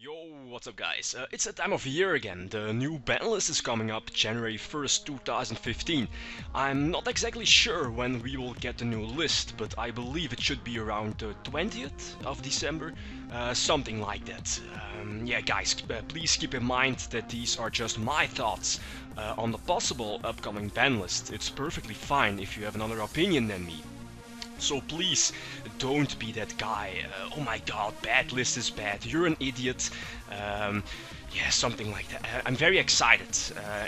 Yo, what's up guys? It's that time of year again. The new Banlist is coming up January 1st, 2015. I'm not exactly sure when we will get the new list, but I believe it should be around the 20th of December, something like that. Yeah guys, please keep in mind that these are just my thoughts on the possible upcoming Banlist. It's perfectly fine if you have another opinion than me. So please don't be that guy. Oh my god, bad list is bad. You're an idiot. Yeah, something like that. I'm very excited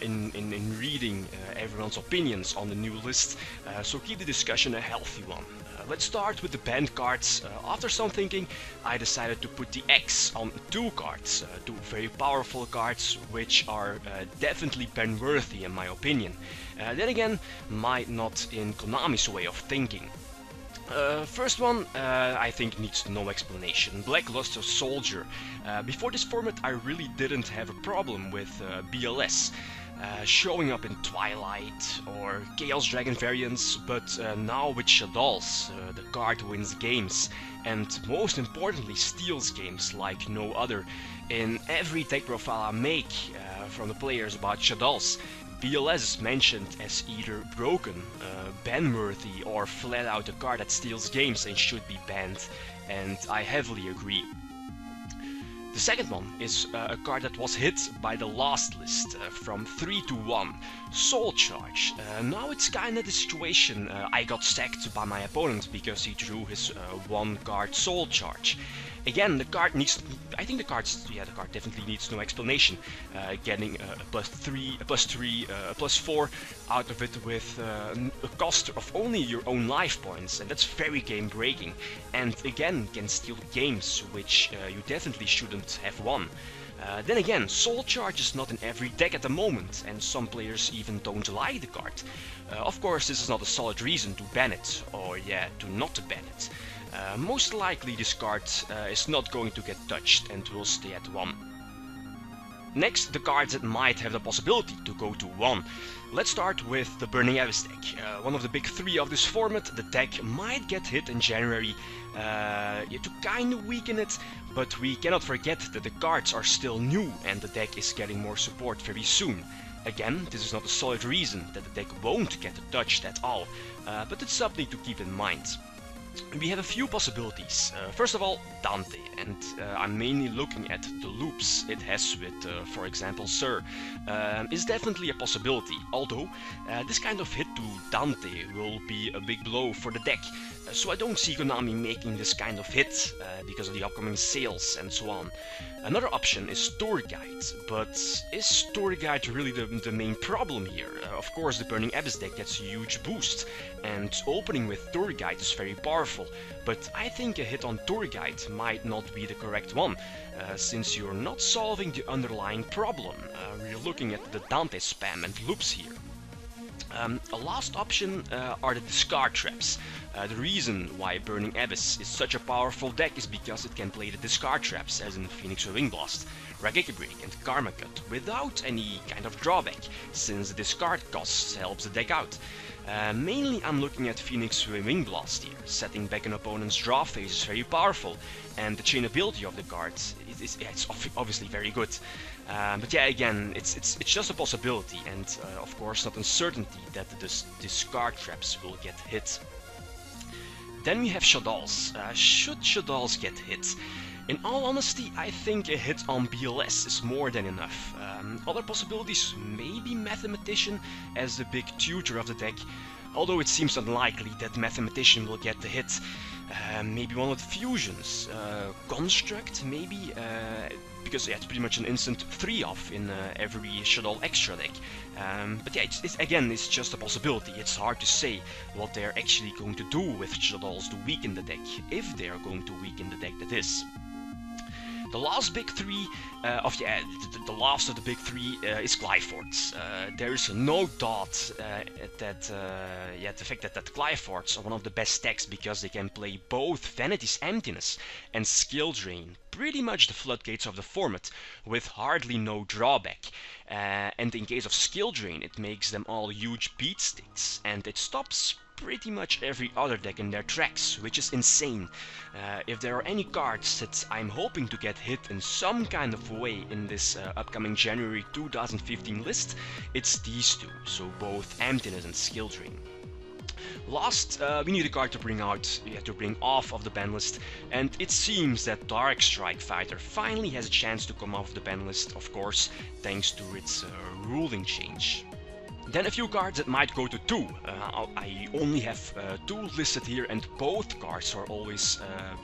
in reading everyone's opinions on the new list. So keep the discussion a healthy one. Let's start with the banned cards. After some thinking, I decided to put the X on two cards. Two very powerful cards, which are definitely ban-worthy in my opinion. Then again, might not in Konami's way of thinking. First one, I think needs no explanation. Blackluster Soldier. Before this format I really didn't have a problem with BLS. Showing up in Twilight or Chaos Dragon variants, but now with Shaddolls, the card wins games, and most importantly steals games like no other. In every deck profile I make from the players about Shaddolls, BLS is mentioned as either broken, ban-worthy, or flat out a card that steals games and should be banned, and I heavily agree. The second one is a card that was hit by the last list from 3 to 1, Soul Charge. Now it's kinda the situation I got sacked by my opponent because he drew his one card Soul Charge. Again, the card needs, I think the card definitely needs no explanation. Getting a +3, a +3, a +4 out of it with a cost of only your own life points, and that's very game breaking. And again, can steal games, which you definitely shouldn't have won. Then again, Soul Charge is not in every deck at the moment, and some players even don't like the card. Of course, this is not a solid reason to ban it, or yeah, to not to ban it. Most likely this card is not going to get touched and will stay at 1. Next, the cards that might have the possibility to go to 1. Let's start with the Burning Abyss deck. One of the big three of this format. The deck might get hit in January to kinda weaken it, but we cannot forget that the cards are still new and the deck is getting more support very soon. Again, this is not a solid reason that the deck won't get touched at all, but it's something to keep in mind. We have a few possibilities. First of all, Dante, and I'm mainly looking at the loops it has with, for example, Sir, is definitely a possibility, although this kind of hit to Dante will be a big blow for the deck, so I don't see Konami making this kind of hit because of the upcoming sales and so on. Another option is Tour Guide, but is Tour Guide really the main problem here? Of course, the Burning Abyss deck gets a huge boost, and opening with Tour Guide is very powerful, but I think a hit on Tour Guide might not be the correct one, since you're not solving the underlying problem. We're looking at the Dante spam and loops here. A last option are the discard traps. The reason why Burning Abyss is such a powerful deck is because it can play the discard traps, as in Phoenix Wing Blast, Rageki Break and Karma Cut, without any kind of drawback, since the discard cost helps the deck out. Mainly I'm looking at Phoenix Wing Blast here. Setting back an opponent's draw phase is very powerful, and the chainability of the card it's obviously very good. But yeah, again, it's just a possibility, and of course not uncertainty that the discard traps will get hit. Then we have Shaddolls. Should Shaddolls get hit? In all honesty, I think a hit on BLS is more than enough. Other possibilities, maybe Mathematician as the big tutor of the deck, although it seems unlikely that Mathematician will get the hit. Maybe one of the fusions. Construct, maybe, because yeah, it's pretty much an instant 3-off in every Shaddol extra deck. But yeah, again, it's just a possibility. It's hard to say what they're actually going to do with Shaddolls to weaken the deck, if they are going to weaken the deck, that is. The last big three, the last of the big three is Glyfords. There is no doubt that the fact that Glyfords are one of the best decks because they can play both Vanity's Emptiness and Skill Drain, pretty much the floodgates of the format, with hardly no drawback. And in case of Skill Drain, it makes them all huge beat sticks, and it stops pretty much every other deck in their tracks, which is insane. If there are any cards that I'm hoping to get hit in some kind of way in this upcoming January 2015 list, it's these two, so both Emptiness and Skill Drain. Last, we need a card to bring off of the ban list, and it seems that Dark Strike Fighter finally has a chance to come off the ban list, of course, thanks to its ruling change. Then a few cards that might go to 2. I only have 2 listed here, and both cards are always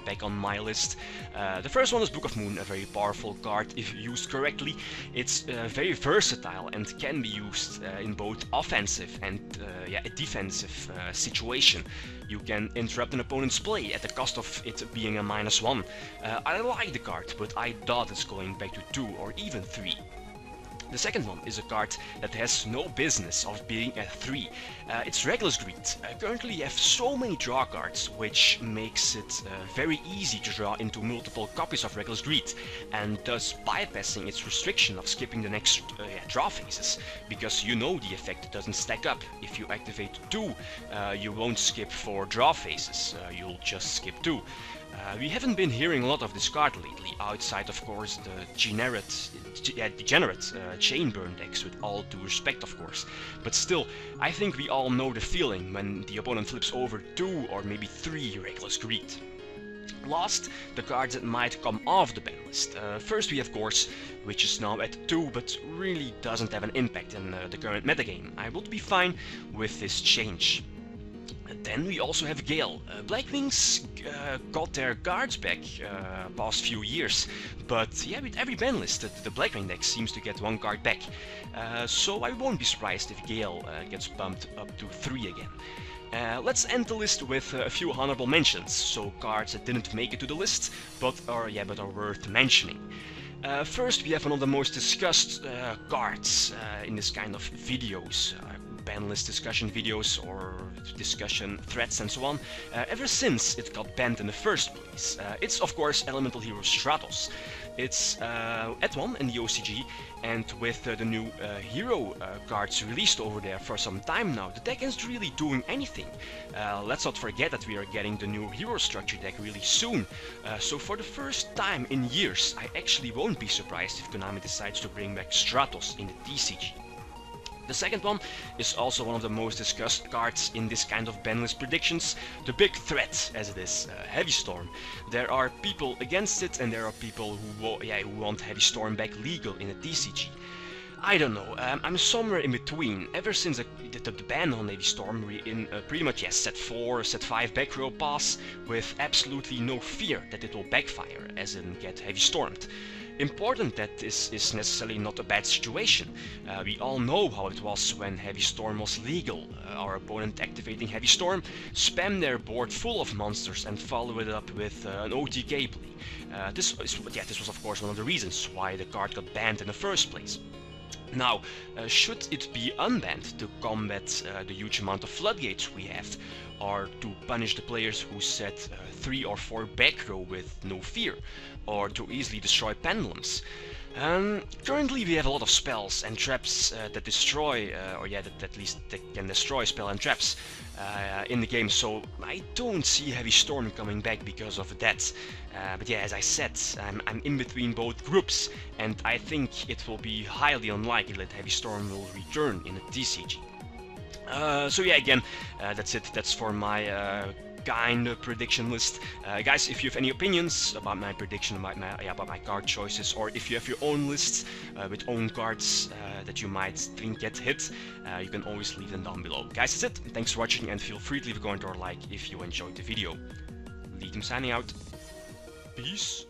back on my list. The first one is Book of Moon, a very powerful card if used correctly. It's very versatile and can be used in both offensive and a defensive situation. You can interrupt an opponent's play at the cost of it being a -1. I like the card, but I doubt it's going back to 2 or even 3. The second one is a card that has no business of being a 3. It's Reckless Greed. Currently you have so many draw cards, which makes it very easy to draw into multiple copies of Reckless Greed, and thus bypassing its restriction of skipping the next draw phases, because you know the effect doesn't stack up. If you activate 2, you won't skip 4 draw phases, you'll just skip 2. We haven't been hearing a lot of this card lately, outside of course the degenerate chain burn decks, with all due respect of course. But still, I think we all know the feeling when the opponent flips over 2 or maybe 3 Reckless Greed. Last, the cards that might come off the ban list. First we have Course, which is now at 2 but really doesn't have an impact in the current metagame. I would be fine with this change. Then we also have Gale. Blackwings got their cards back past few years, but yeah, with every ban list the Blackwing deck seems to get 1 card back. So I won't be surprised if Gale gets bumped up to 3 again. Let's end the list with a few honorable mentions, so cards that didn't make it to the list, but are worth mentioning. First we have one of the most discussed cards in this kind of videos, ban list discussion videos or discussion threads and so on, ever since it got banned in the first place. It's of course Elemental Hero Stratos. It's at 1 in the OCG, and with the new hero cards released over there for some time now, the deck isn't really doing anything. Let's not forget that we are getting the new hero structure deck really soon, so for the first time in years I actually won't be surprised if Konami decides to bring back Stratos in the TCG. The second one is also one of the most discussed cards in this kind of banlist predictions, the big threat as it is, Heavy Storm. There are people against it and there are people who want Heavy Storm back legal in a TCG. I don't know, I'm somewhere in between. Ever since the ban on Heavy Storm in pretty much set 4, set 5 back row pass with absolutely no fear that it will backfire, as in get Heavy Stormed. Important that this is necessarily not a bad situation. We all know how it was when Heavy Storm was legal. Our opponent activating Heavy Storm, spam their board full of monsters and follow it up with an OTK play. This was of course one of the reasons why the card got banned in the first place. Now, should it be unbanned to combat the huge amount of floodgates we have, or to punish the players who set 3 or 4 back row with no fear, or to easily destroy pendulums? Currently we have a lot of spells and traps that destroy, that at least that can destroy spell and traps in the game, so I don't see Heavy Storm coming back because of that. But yeah, as I said, I'm in between both groups, and I think it will be highly unlikely that Heavy Storm will return in a TCG. So yeah, again, that's it. That's for my kind of prediction list. Guys, if you have any opinions about my prediction, about my card choices, or if you have your own lists with own cards that you might think get hit, you can always leave them down below. Guys, that's it. Thanks for watching, and feel free to leave a comment or like if you enjoyed the video. Lead signing out. Peace.